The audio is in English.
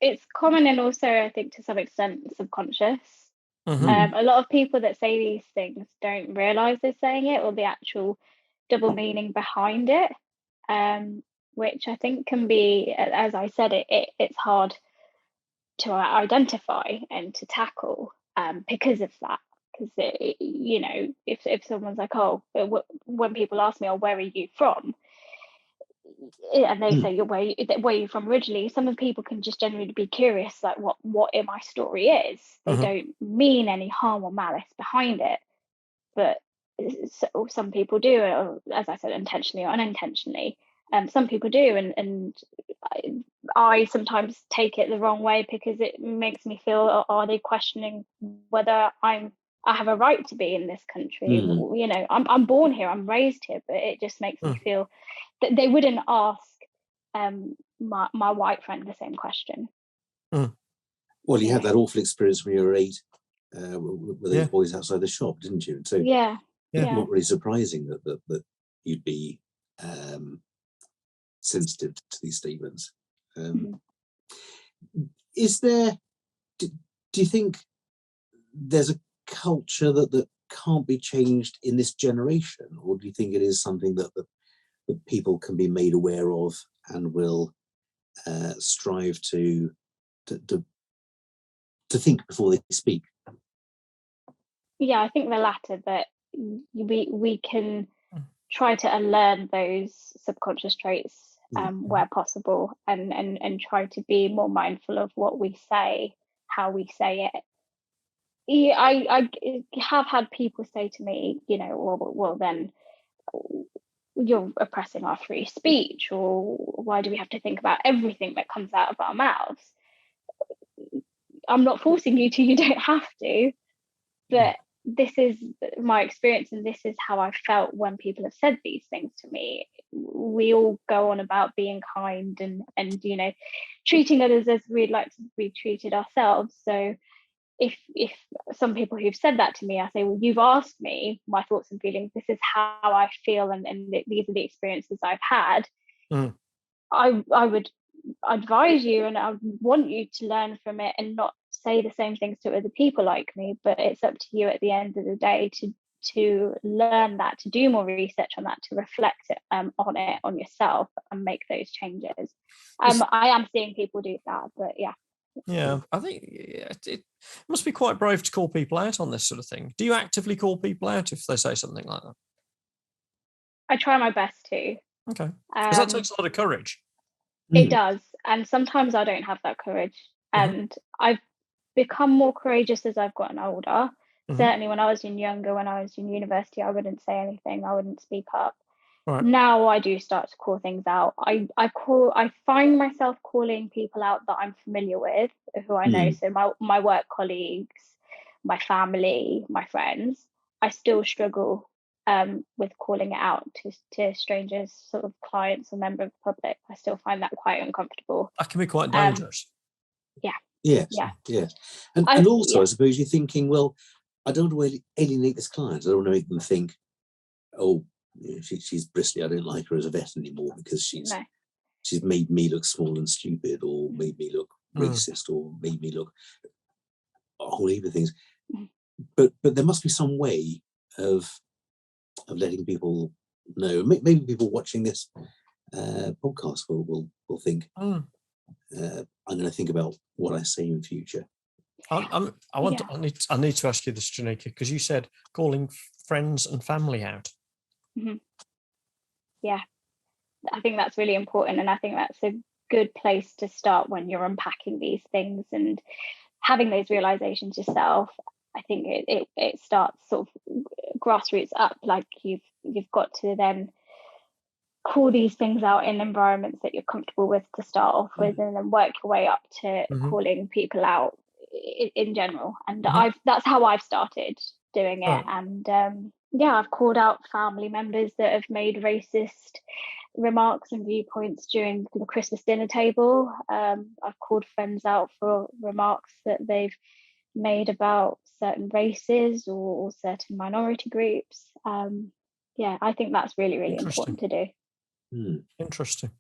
it's common, and also I think to some extent subconscious. Mm-hmm. A lot of people that say these things don't realize they're saying it, or the actual double meaning behind it, which I think can be, as I said, it's hard to identify and to tackle, because of that. Because if someone's like, oh, when people ask me, oh, where are you from? And they say, where you from originally, some of the people can just genuinely be curious, like what my story is. They Mm-hmm. don't mean any harm or malice behind it, but some people do, as I said, intentionally or unintentionally. Some people do, and I sometimes take it the wrong way, because it makes me feel, are they questioning whether I have a right to be in this country? I'm born here, I'm raised here, but it just makes me feel that they wouldn't ask my white friend the same question. Well, you had that awful experience when you were 8 with those boys outside the shop, didn't you? And so not really surprising that you'd be sensitive to these statements. Is there, do you think there's a culture that can't be changed in this generation, or do you think it is something that people can be made aware of and will strive to think before they speak? Yeah, I think the latter, that we can try to unlearn those subconscious traits where possible, and try to be more mindful of what we say, how we say it. Yeah, I have had people say to me, well then you're oppressing our free speech, or why do we have to think about everything that comes out of our mouths? I'm not forcing you to, you don't have to, but this is my experience, and this is how I felt when people have said these things to me. We all go on about being kind and treating others as we'd like to be treated ourselves. So if some people who've said that to me, I say, well, you've asked me my thoughts and feelings, this is how I feel, and these are the experiences I've had. I would advise you, and I want you to learn from it and not say the same things to other people like me, but it's up to you at the end of the day to learn that, to do more research on that, to reflect on yourself and make those changes. I am seeing people do that, but yeah, I think it must be quite brave to call people out on this sort of thing. Do you actively call people out if they say something like that? I try my best to. Okay, because that takes a lot of courage. It does, and sometimes I don't have that courage, and I've become more courageous as I've gotten older. Certainly when I was younger, when I was in university, I wouldn't say anything, I wouldn't speak up. Right. Now I do start to call things out. I find myself calling people out that I'm familiar with, who I know. So my work colleagues, my family, my friends. I still struggle with calling it out to strangers, sort of clients or member of the public. I still find that quite uncomfortable. That can be quite dangerous. Yes. And also, I suppose you're thinking, well, I don't want to alienate this client. I don't want to make them think, oh, she's bristly, I don't like her as a vet anymore because she's made me look small and stupid, or made me look racist, or made me look a whole heap of things. But there must be some way of letting people know. Maybe people watching this podcast will think, I'm going to think about what I say in future. I need to ask you this, Janika, because you said calling friends and family out. Yeah, I think that's really important, and I think that's a good place to start when you're unpacking these things and having those realizations yourself. I think it starts sort of grassroots up, like you've got to then call these things out in environments that you're comfortable with to start off with, and then work your way up to calling people out in general. And that's how I've started doing it. And I've called out family members that have made racist remarks and viewpoints during the Christmas dinner table. I've called friends out for remarks that they've made about certain races or certain minority groups. I think that's really, really important to do. Interesting.